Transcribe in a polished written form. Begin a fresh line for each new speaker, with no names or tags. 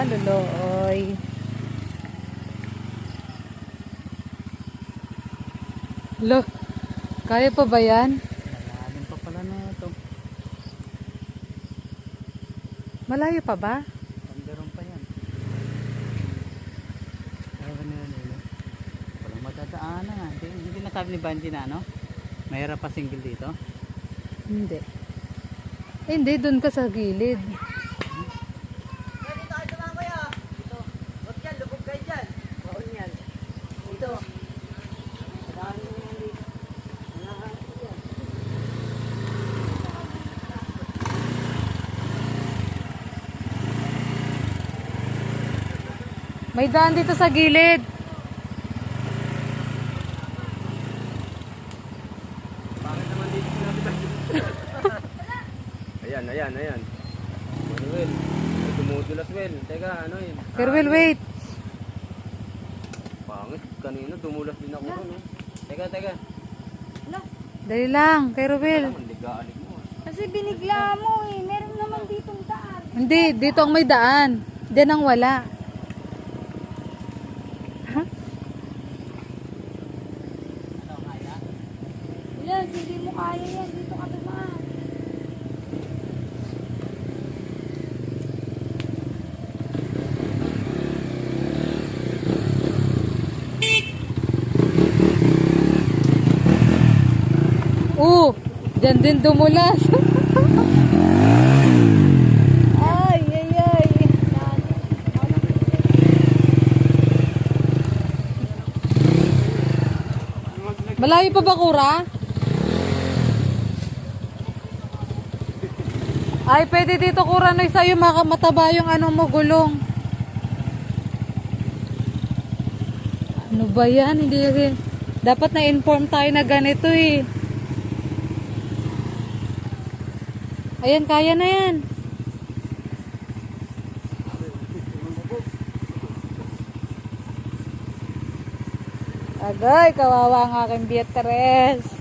Lulooy. Lo, kaya pa ba yan?
Malalim pa pala na ito.
Malayo pa ba?
Pandaron pa yan. Ayaw na nila. Walang matadaanan nga. Hindi na sabi ni Banji na ano? Mahirap pa single dito.
Hindi. Hindi, doon ka sa gilid.
Dito kayo tumamaya. Dito. Huwag yan, lubog kayo dyan. Baon yan. Dito. Daan mo yan dito. Nakakasya yan.
May daan dito sa gilid.
Bakit naman dito sinabi tayo? Ayan. Manuel, may dumudulas, Wel. Teka, ano yun?
Kerwin, wait.
Pangit, kanina dumulas din ako ron, eh. Teka.
Dali lang, kay Ruel.
Alam, liga-alig mo.
Kasi binigla mo eh. Meron naman ditong daan.
Hindi, dito ang may daan. Diyan ang wala.
Wala, hindi mo kaya yan. Dito ka dumaan.
Diyan din dumulas. Ay. Malayo pa ba, Kura? Ay, pwede dito, Kura, no, sa'yo mataba yung ano mo, gulong. Ano ba yan? Hindi rin. Dapat na-inform tayo na ganito eh. Ayan, kaya na yan. Agay, kawawa ang aking Beatrice.